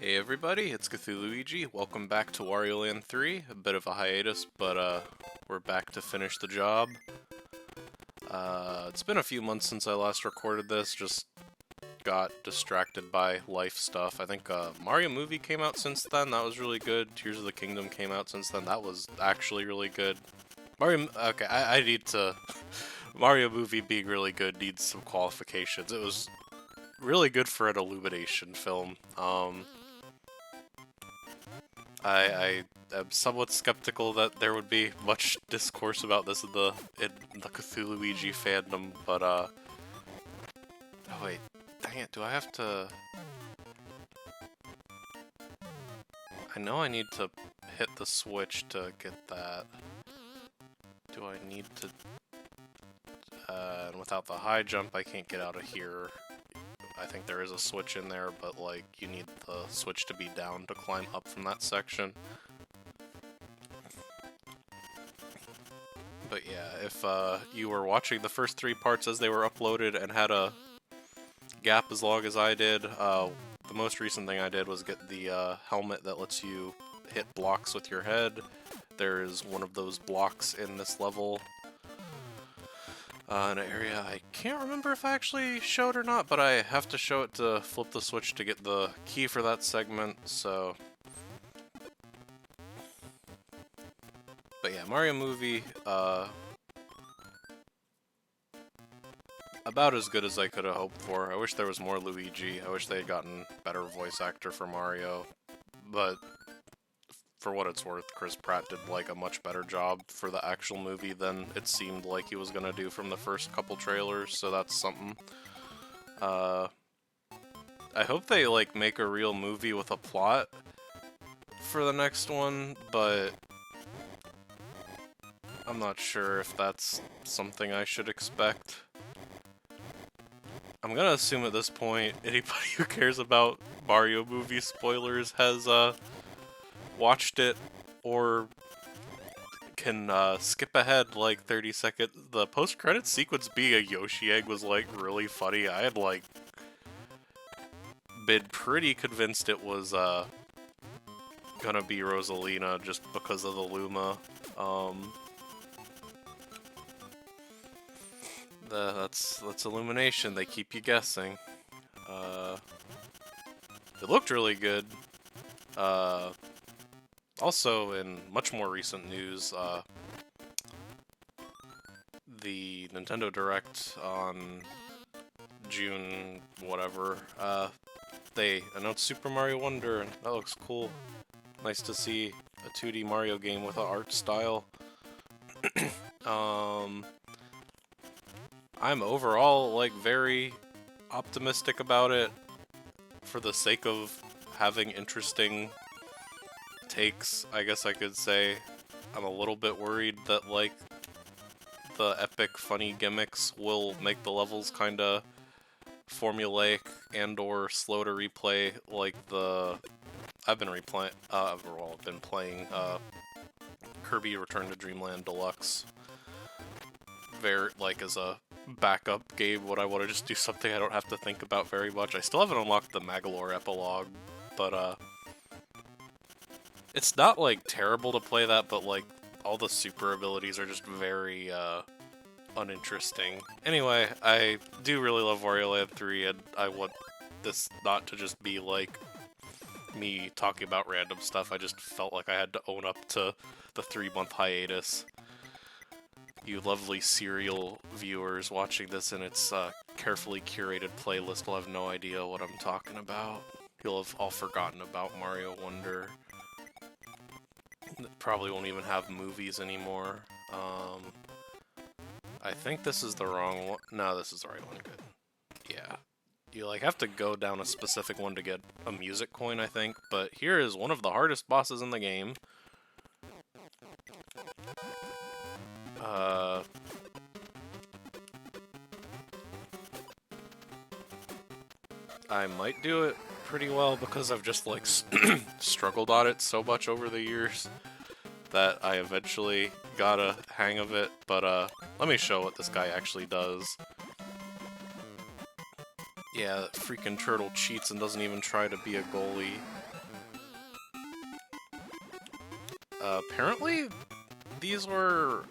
Hey everybody, it's Cthulhuigi. Welcome back to Wario Land 3. A bit of a hiatus, but we're back to finish the job. It's been a few months since I last recorded this, just got distracted by life stuff. I think Mario Movie came out since then, that was really good. Tears of the Kingdom came out since then, that was actually really good. Okay, I need to... Mario Movie being really good needs some qualifications. It was really good for an Illumination film. I am somewhat skeptical that there would be much discourse about this in the Cthulhuigi fandom, but oh wait, dang it, do I have to... I know I need to hit the switch to get that. Do I need to... and without the high jump I can't get out of here. I think there is a switch in there, but like you need the switch to be down to climb up from that section. But yeah, if you were watching the first 3 parts as they were uploaded and had a gap as long as I did, the most recent thing I did was get the helmet that lets you hit blocks with your head. There's one of those blocks in this level. An area I can't remember if I actually showed or not, but I have to show it to flip the switch to get the key for that segment, so... But yeah, Mario Movie, about as good as I could have hoped for. I wish there was more Luigi, I wish they had gotten better voice actor for Mario, but... For what it's worth, Chris Pratt did like a much better job for the actual movie than it seemed like he was gonna do from the first couple trailers, so that's something. I hope they like make a real movie with a plot for the next one, but I'm not sure if that's something I should expect. I'm gonna assume at this point anybody who cares about Mario movie spoilers has watched it or can skip ahead like 30 seconds. The post-credits sequence being a Yoshi egg was like really funny. I had like been pretty convinced it was gonna be Rosalina just because of the Luma. That's Illumination, they keep you guessing. It looked really good. Also, in much more recent news, the Nintendo Direct on June whatever, they announced Super Mario Wonder, and that looks cool. Nice to see a 2D Mario game with an art style. I'm overall, like, very optimistic about it for the sake of having interesting takes, I guess I could say. I'm a little bit worried that, like, the epic funny gimmicks will make the levels kinda formulaic and or slow to replay, like the... I've been playing Kirby Return to Dreamland Deluxe like as a backup game when I want to just do something I don't have to think about very much. I still haven't unlocked the Magalore epilogue, but it's not, like, terrible to play that, but, like, all the super abilities are just very, uninteresting. Anyway, I do really love Wario Land 3, and I want this not to just be, like, me talking about random stuff. I just felt like I had to own up to the 3-month hiatus. You lovely serial viewers watching this in its, carefully curated playlist will have no idea what I'm talking about. You'll have all forgotten about Mario Wonder. Probably won't even have movies anymore. I think this is the wrong one. No, this is the right one. Good. Yeah. You like have to go down a specific one to get a music coin, I think. But here is one of the hardest bosses in the game. I might do it pretty well because I've just like struggled on it so much over the years that I eventually got a hang of it, but let me show what this guy actually does. Yeah, that freaking turtle cheats and doesn't even try to be a goalie. Apparently, these were...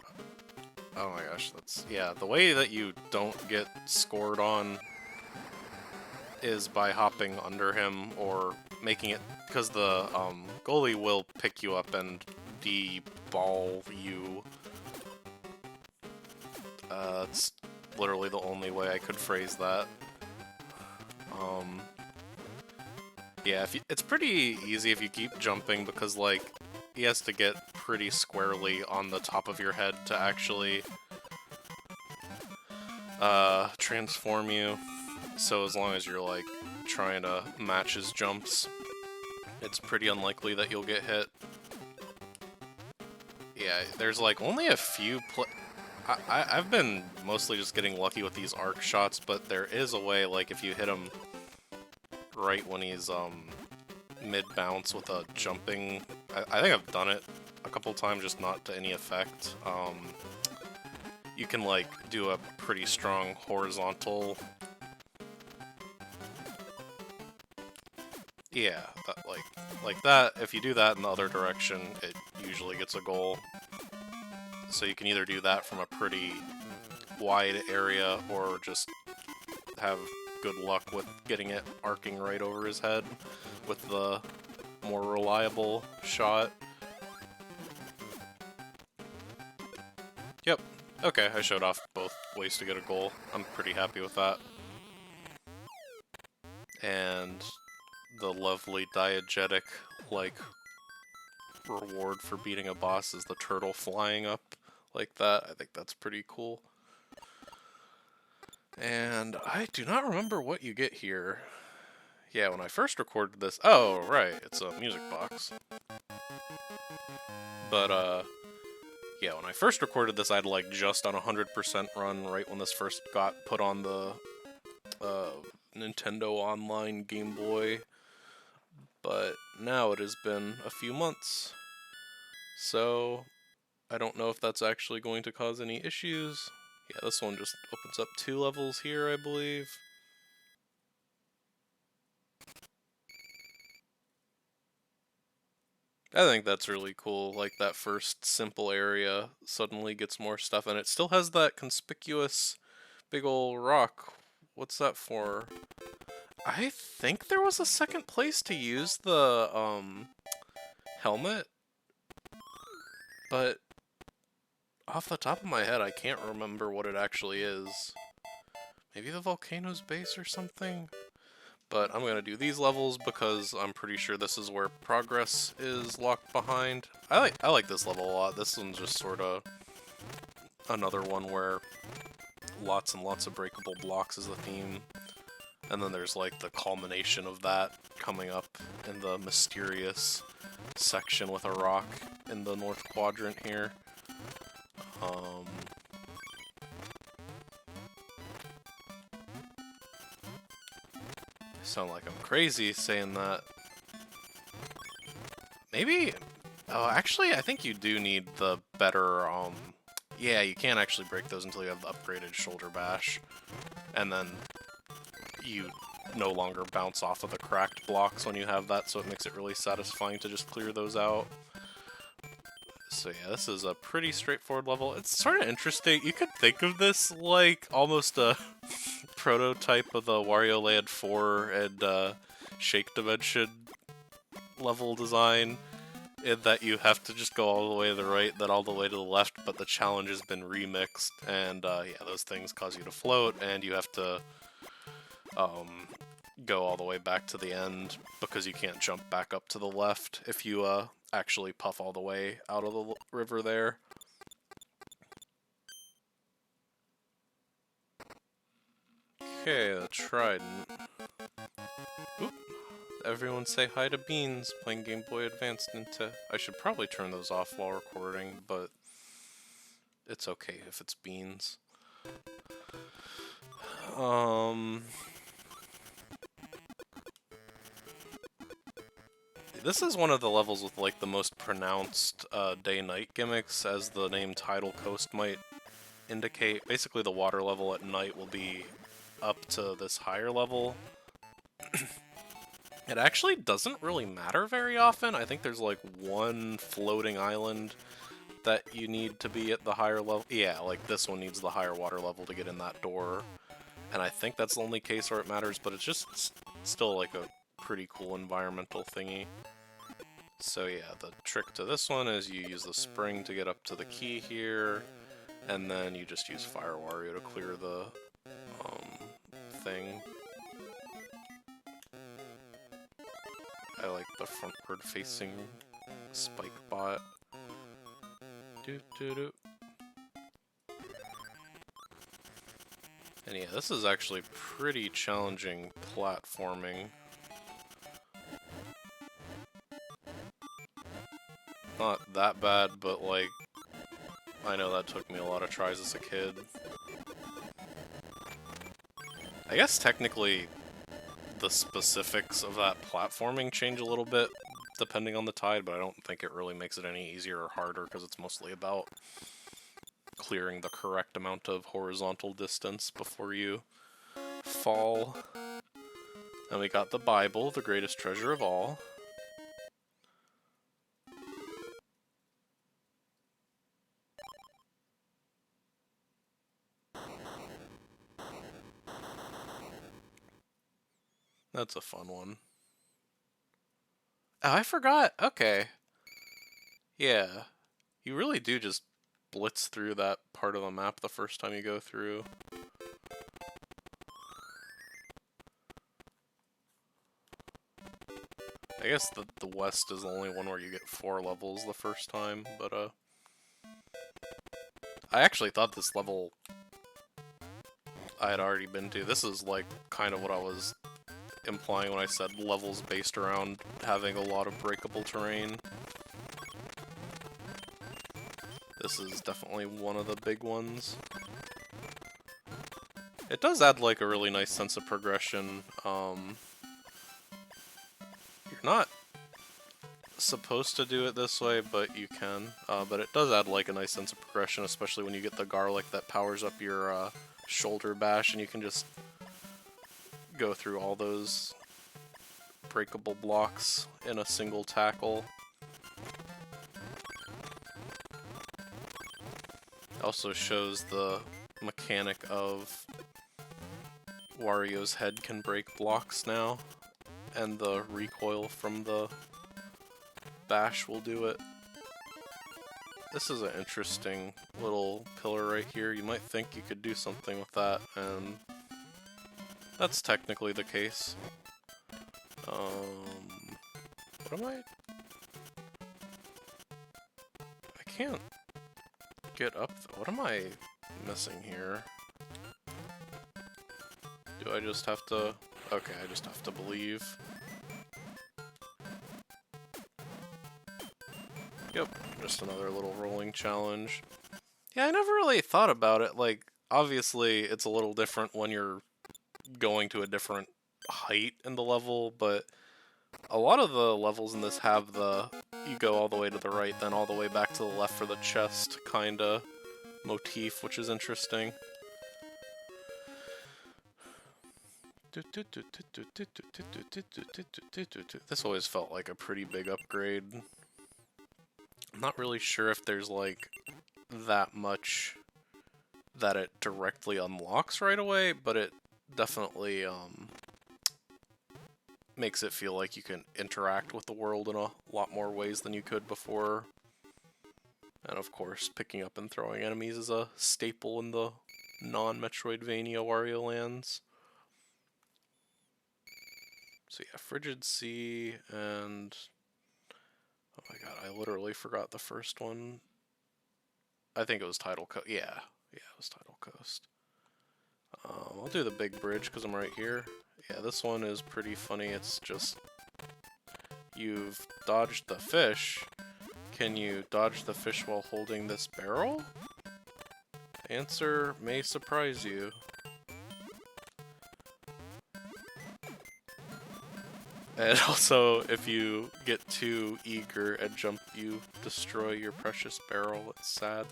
Oh my gosh, that's... Yeah, the way that you don't get scored on is by hopping under him or making it... Because the goalie will pick you up and de-ball you. That's literally the only way I could phrase that. Yeah, it's pretty easy if you keep jumping because, like, he has to get pretty squarely on the top of your head to actually transform you. So as long as you're, like, trying to match his jumps, it's pretty unlikely that you'll get hit. Yeah, there's, like, only a few I've been mostly just getting lucky with these arc shots, but there is a way, like, if you hit him right when he's, mid-bounce with a jumping... I think I've done it a couple times, just not to any effect. You can, like, do a pretty strong horizontal... Yeah, like that. If you do that in the other direction, it usually gets a goal. So you can either do that from a pretty wide area, or just have good luck with getting it arcing right over his head with the more reliable shot. Yep. Okay, I showed off both ways to get a goal. I'm pretty happy with that. And the lovely diegetic, like, reward for beating a boss is the turtle flying up like that. I think that's pretty cool. And I do not remember what you get here. Yeah, when I first recorded this... Oh, right, it's a music box. But, yeah, when I first recorded this, I had, like, just on 100% run right when this first got put on the Nintendo Online Game Boy. But now it has been a few months. So, I don't know if that's actually going to cause any issues. Yeah, this one just opens up 2 levels here, I believe. I think that's really cool, like that first simple area suddenly gets more stuff, and it still has that conspicuous big ol' rock. What's that for? I think there was a second place to use the, helmet, but off the top of my head I can't remember what it actually is. Maybe the Volcano's base or something? But I'm gonna do these levels because I'm pretty sure this is where progress is locked behind. I like this level a lot. This one's just sort of another one where lots and lots of breakable blocks is the theme. And then there's like the culmination of that coming up in the mysterious section with a rock in the north quadrant here. Sound like I'm crazy saying that. Maybe... Oh, actually, I think you do need the better, Yeah, you can't actually break those until you have the upgraded shoulder bash. And then you no longer bounce off of the cracked blocks when you have that, so it makes it really satisfying to just clear those out. So yeah, this is a pretty straightforward level. It's sort of interesting. You could think of this like almost a prototype of the Wario Land 4 and Shake Dimension level design, in that you have to just go all the way to the right, then all the way to the left, but the challenge has been remixed, and yeah, those things cause you to float, and you have to go all the way back to the end, because you can't jump back up to the left if you actually puff all the way out of the river there. Okay, the Trident. Oop. Everyone say hi to Beans, playing Game Boy Advance into... I should probably turn those off while recording, but it's okay if it's Beans. This is one of the levels with like the most pronounced day-night gimmicks, as the name Tidal Coast might indicate. Basically the water level at night will be up to this higher level, it actually doesn't really matter very often. I think there's like one floating island that you need to be at the higher level. Yeah, like this one needs the higher water level to get in that door. And I think that's the only case where it matters, but it's just still like a pretty cool environmental thingy. So yeah, the trick to this one is you use the spring to get up to the key here, and then you just use Fire Wario to clear the thing. I like the frontward facing spike bot. Doo-doo-doo. And yeah, this is actually pretty challenging platforming. Not that bad, but like, I know that took me a lot of tries as a kid. I guess technically the specifics of that platforming change a little bit depending on the tide, but I don't think it really makes it any easier or harder because it's mostly about clearing the correct amount of horizontal distance before you fall. And we got the Bible, the greatest treasure of all. That's a fun one. Oh, I forgot. Okay. Yeah. You really do just blitz through that part of the map the first time you go through. I guess the west is the only one where you get 4 levels the first time, but I actually thought this level I had already been to. This is like kind of what I was implying when I said levels based around having a lot of breakable terrain. This is definitely one of the big ones. It does add like a really nice sense of progression. You're not supposed to do it this way, but you can. But it does add like a nice sense of progression, especially when you get the garlic that powers up your shoulder bash, and you can just go through all those breakable blocks in a single tackle. Also shows the mechanic of Wario's head can break blocks now, and the recoil from the bash will do it. This is an interesting little pillar right here. You might think you could do something with that, and that's technically the case. What am I? I can't get up. What am I missing here? Do I just have to... Okay, I just have to believe. Yep, just another little rolling challenge. Yeah, I never really thought about it. Like, obviously, it's a little different when you're going to a different height in the level, but a lot of the levels in this have the you go all the way to the right, then all the way back to the left for the chest kinda motif, which is interesting. This always felt like a pretty big upgrade. I'm not really sure if there's like that much that it directly unlocks right away, but it definitely makes it feel like you can interact with the world in a lot more ways than you could before. And of course, picking up and throwing enemies is a staple in the non-Metroidvania Wario Lands. So yeah, Frigid Sea and... Oh my god, I literally forgot the first one. I think it was Tidal Coast. Yeah, it was Tidal Coast. I'll do the big bridge because I'm right here. Yeah, this one is pretty funny. It's just... You've dodged the fish. Can you dodge the fish while holding this barrel? Answer may surprise you. And also, if you get too eager and jump, you destroy your precious barrel. It's sad.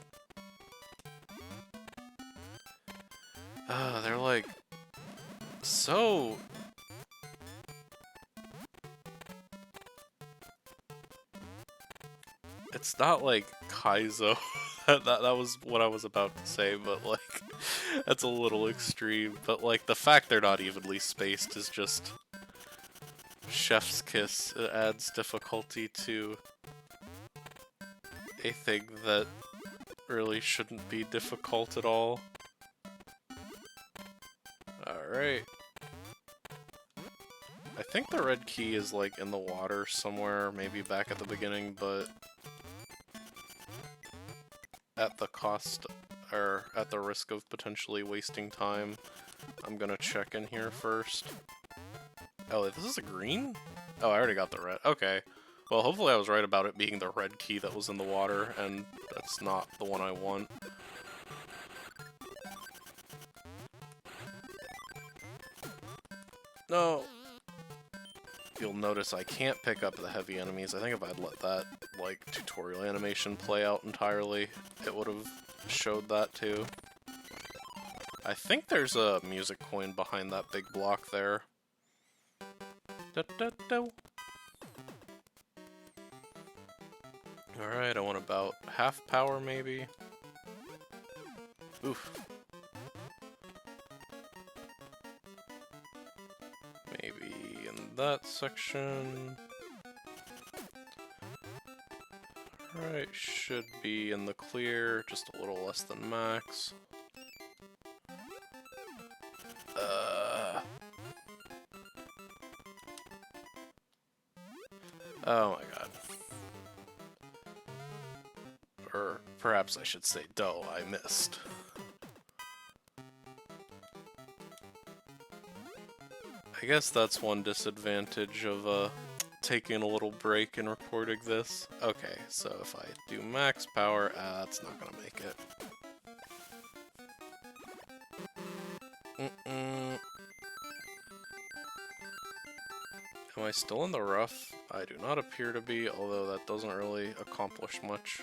They're like so... It's not like Kaizo. that was what I was about to say, but like, that's a little extreme. But like, the fact they're not evenly spaced is just chef's kiss. It adds difficulty to a thing that really shouldn't be difficult at all. Alright. I think the red key is like in the water somewhere, maybe back at the beginning, but at the cost, or at the risk of potentially wasting time, I'm gonna check in here first. Oh, this is a green? Oh, I already got the red. Okay. Well, hopefully I was right about it being the red key that was in the water, and that's not the one I want. No! You'll notice I can't pick up the heavy enemies. I think if I'd let that, like, tutorial animation play out entirely, it would have showed that too. I think there's a music coin behind that big block there. Alright, I want about half power maybe. Oof. Maybe in that section. Alright, should be in the clear, just a little less than max. Oh my god. Or perhaps I should say, duh, I missed. I guess that's one disadvantage of taking a little break and recording this. Okay, so if I do max power, that's not gonna make it. Am I still in the rough? I do not appear to be, although that doesn't really accomplish much.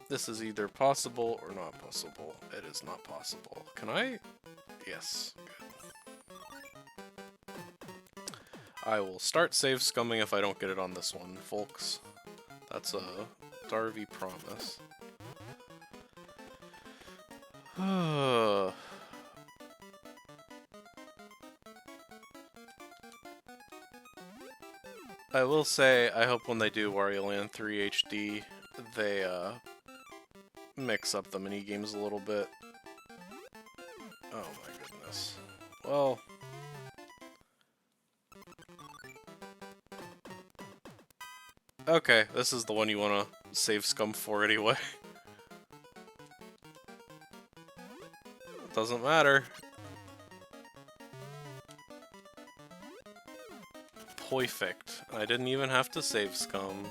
This is either possible or not possible. It is not possible. Can I? Yes. Good. I will start save scumming if I don't get it on this one, folks. That's a Darby promise. I will say, I hope when they do Wario Land 3 HD, they mix up the minigames a little bit. Oh my goodness. Well... Okay, this is the one you want to save scum for anyway. Doesn't matter. Perfect. I didn't even have to save scum.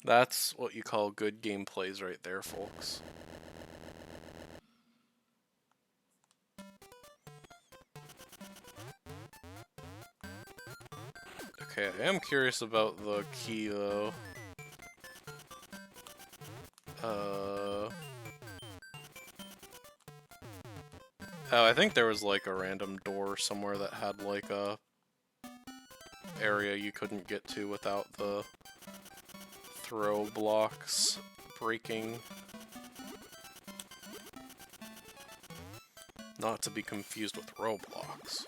That's what you call good gameplays right there, folks. Okay, I am curious about the key, though. Oh, I think there was, like, a random door somewhere that had, like, a area you couldn't get to without the throw blocks breaking. Not to be confused with Roblox.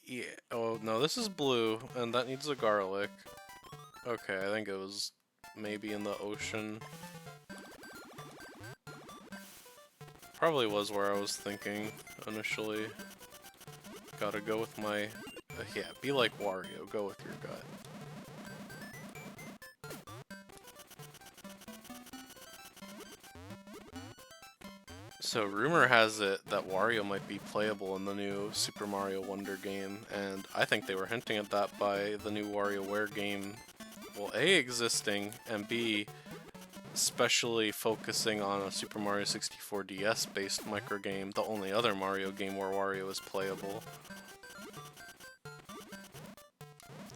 Yeah, oh no, this is blue, and that needs a garlic. Okay, I think it was maybe in the ocean. Probably was where I was thinking initially. Gotta go with my... yeah, be like Wario, go with your gut. So rumor has it that Wario might be playable in the new Super Mario Wonder game, and I think they were hinting at that by the new WarioWare game, well, A, existing, and B, especially focusing on a Super Mario 64 DS based microgame, the only other Mario game where Wario is playable.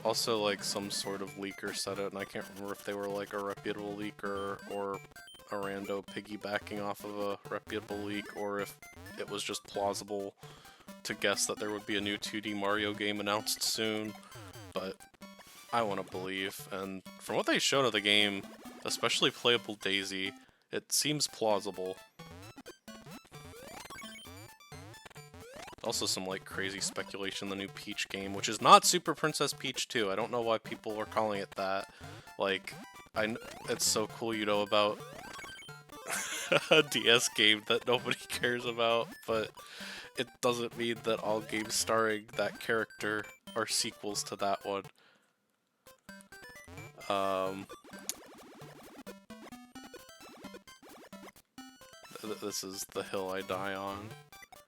also like some sort of leaker said it, and I can't remember if they were like a reputable leaker or a rando piggybacking off of a reputable leak, or if it was just plausible to guess that there would be a new 2D Mario game announced soon, but I want to believe, and from what they showed of the game, especially playable Daisy, it seems plausible. Also some like crazy speculation the new Peach game, which is not Super Princess Peach 2. I don't know why people are calling it that. Like, it's so cool you know about a DS game that nobody cares about, but it doesn't mean that all games starring that character are sequels to that one. This is the hill I die on.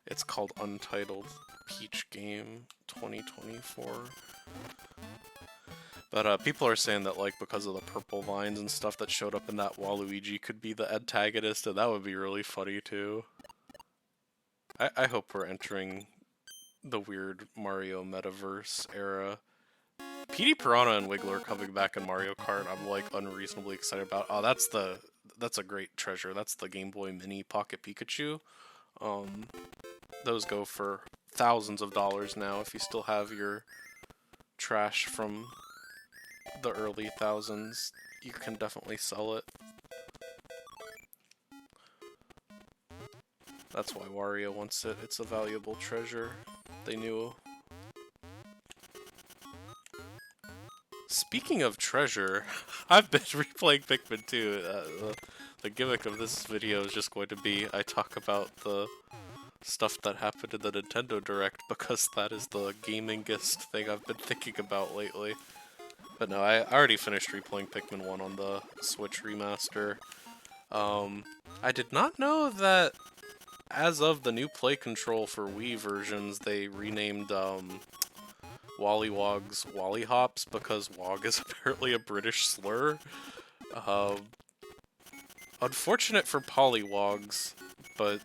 It's called Untitled Peach Game 2024. But people are saying that, like, because of the purple vines and stuff that showed up in that, Waluigi could be the antagonist, and that would be really funny too. I hope we're entering the weird Mario metaverse era. Petey Piranha and Wiggler coming back in Mario Kart, I'm like unreasonably excited about. Oh, that's a great treasure. That's the Game Boy Mini Pocket Pikachu. Those go for thousands of dollars now if you still have your trash from the early thousands. You can definitely sell it. That's why Wario wants it. It's a valuable treasure. They knew. Speaking of treasure, I've been replaying Pikmin 2. The gimmick of this video is just going to be I talk about the stuff that happened in the Nintendo Direct because that is the gamingest thing I've been thinking about lately. But no, I already finished replaying Pikmin 1 on the Switch remaster. I did not know that as of the new play control for Wii versions, they renamed Wollywogs Wollyhops because Wog is apparently a British slur. Unfortunate for Pollywogs, but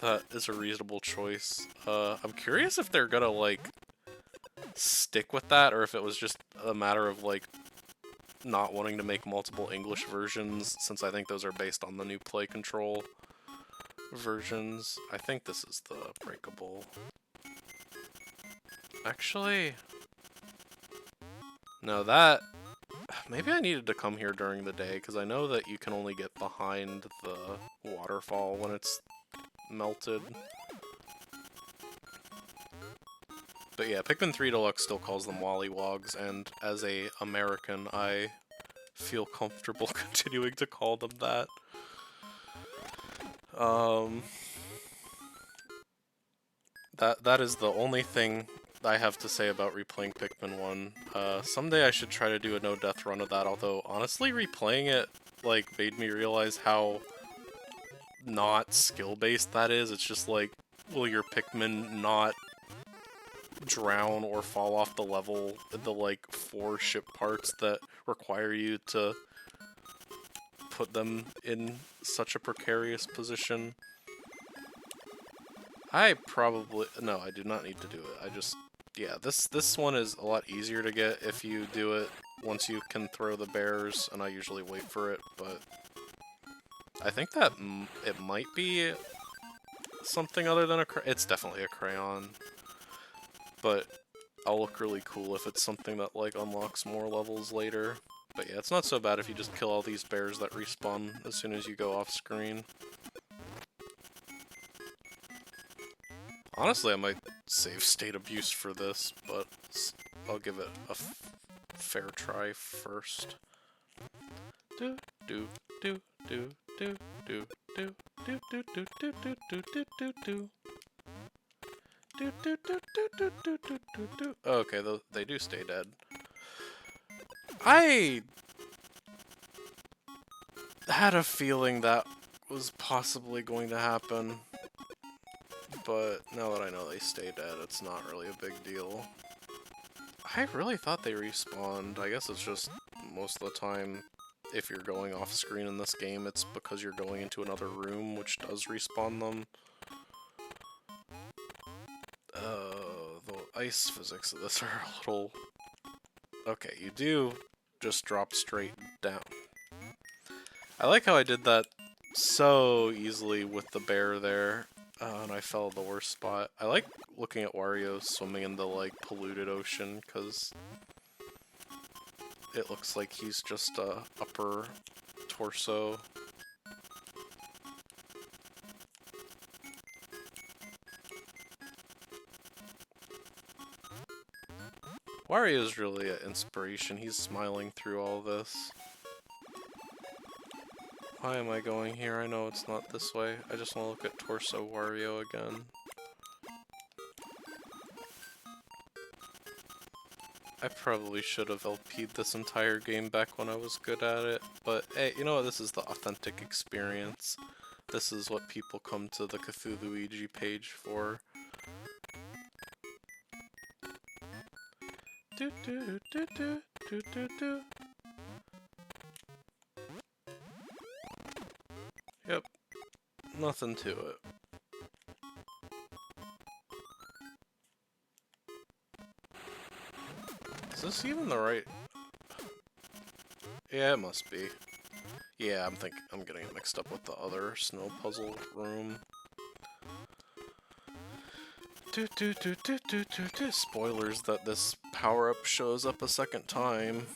that is a reasonable choice. I'm curious if they're gonna, like, stick with that, or if it was just a matter of, like, not wanting to make multiple English versions, since I think those are based on the new play control versions. I think this is the breakable. Actually, no, that... Maybe I needed to come here during the day, because I know that you can only get behind the waterfall when it's melted. But yeah, Pikmin 3 Deluxe still calls them Wollywogs, and as a American, I feel comfortable continuing to call them that. That is the only thing I have to say about replaying Pikmin 1. Someday I should try to do a no-death run of that, although honestly replaying it, like, made me realize how not skill-based that is. It's just like, will your Pikmin not drown or fall off the level in the, like, 4 ship parts that require you to put them in such a precarious position? I do not need to do it. I just, yeah, this one is a lot easier to get if you do it once you can throw the bears, and I usually wait for it, but I think that it might be something other than it's definitely a crayon, but I'll look really cool if it's something that, like, unlocks more levels later. But yeah, it's not so bad if you just kill all these bears that respawn as soon as you go off screen. Honestly, I might save State Abuse for this, but I'll give it a fair try first. Do do do do do do do do do do do do do do do do. Do do do do do do do do do. Okay, they do stay dead. I had a feeling that was possibly going to happen, but now that I know they stay dead, it's not really a big deal. I really thought they respawned. I guess it's just most of the time, if you're going off screen in this game, it's because you're going into another room, which does respawn them. The ice physics of this are a little Okay, you do just drop straight down. I like how I did that so easily with the bear there, and I fell at the worst spot. I like looking at Wario swimming in the, like, polluted ocean, because it looks like he's just a upper torso. Wario's really an inspiration. He's smiling through all this. Why am I going here? I know it's not this way. I just want to look at Torso Wario again. I probably should have LP'd this entire game back when I was good at it, but hey, you know what? This is the authentic experience. This is what people come to the Cthulhuigi page for. Do do do do do do do. Yep, nothing to it. Is this even the right? Yeah, it must be. Yeah, I'm getting it mixed up with the other snow puzzle room. Spoilers that this power-up shows up a second time.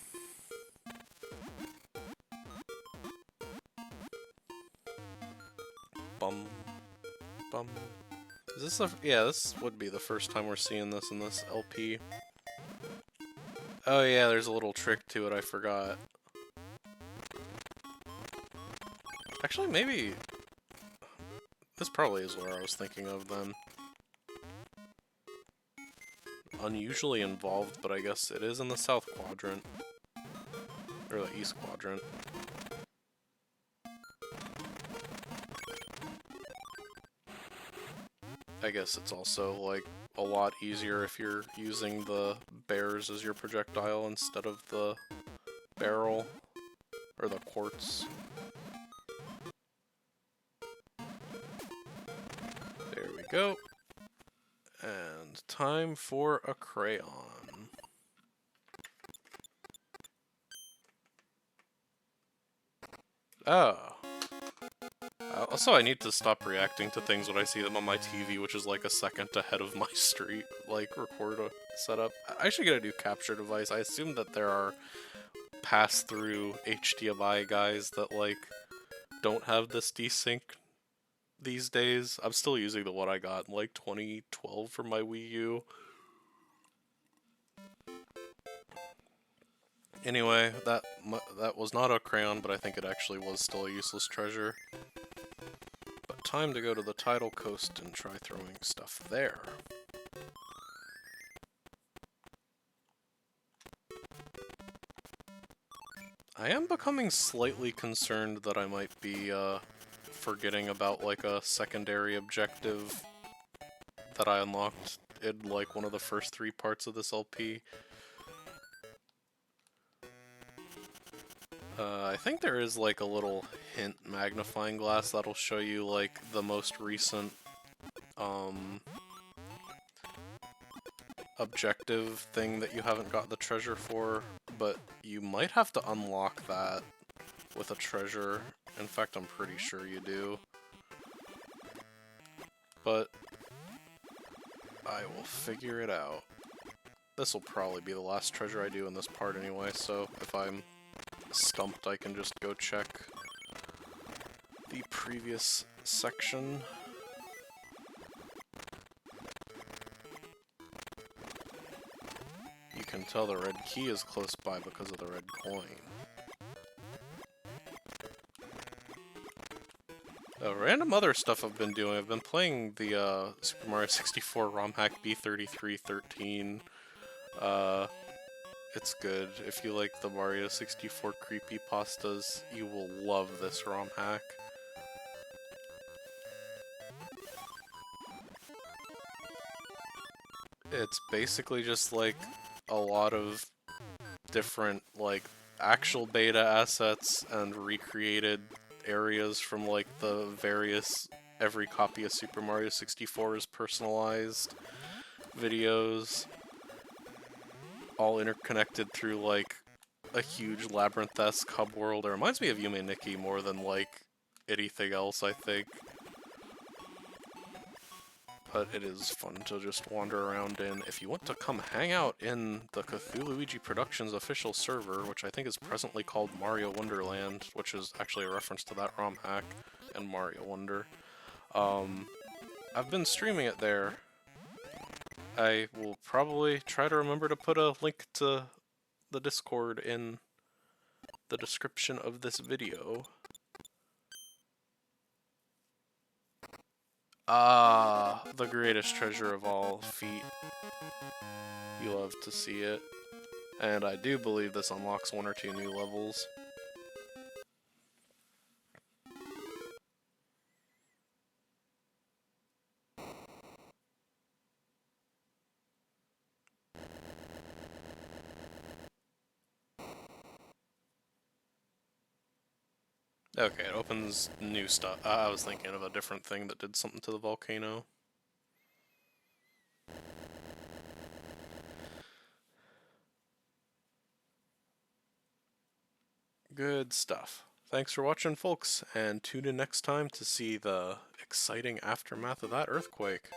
Bum. Bum. Is this the... Yeah, this would be the first time we're seeing this in this LP. Oh yeah, there's a little trick to it, I forgot. Actually, maybe... This probably is where I was thinking of then. Unusually involved, but I guess it is in the south quadrant. Or the east quadrant. I guess it's also, like, a lot easier if you're using the bears as your projectile instead of the barrel. Or the quartz. There we go. And time for a crayon. Oh. Also, I need to stop reacting to things when I see them on my TV, which is like a second ahead of my street, like, record setup. I should get a new capture device. I assume that there are pass-through HDMI guys that, like, don't have this desync these days. I'm still using the one I got in, like, 2012 for my Wii U. Anyway, that was not a crayon, but I think it actually was still a useless treasure. But time to go to the tidal coast and try throwing stuff there. I am becoming slightly concerned that I might be forgetting about, like, a secondary objective that I unlocked in, like, one of the first 3 parts of this LP. I think there is, like, a little hint magnifying glass that'll show you, like, the most recent objective thing that you haven't got the treasure for, but you might have to unlock that with a treasure. In fact, I'm pretty sure you do. But I will figure it out. This will probably be the last treasure I do in this part anyway, so if I'm stumped, I can just go check the previous section. You can tell the red key is close by because of the red coin. Random other stuff I've been doing. I've been playing the Super Mario 64 ROM hack B3313. It's good. If you like the Mario 64 creepypastas, you will love this ROM hack. It's basically just like a lot of different, like, actual beta assets and recreated areas from, like, the various every copy of Super Mario 64 is personalized videos. all interconnected through, like, a huge labyrinth-esque hub world. It reminds me of Yume Nikki more than, like, anything else, I think. But it is fun to just wander around in. If you want to come hang out in the Cthulhuigi Productions official server, which I think is presently called Mario Wonderland, which is actually a reference to that ROM hack and Mario Wonder, I've been streaming it there. I will probably try to remember to put a link to the Discord in the description of this video. Ah, the greatest treasure of all, feet. You love to see it. And I do believe this unlocks 1 or 2 new levels. Okay, it opens new stuff. I was thinking of a different thing that did something to the volcano. Good stuff. Thanks for watching, folks, and tune in next time to see the exciting aftermath of that earthquake.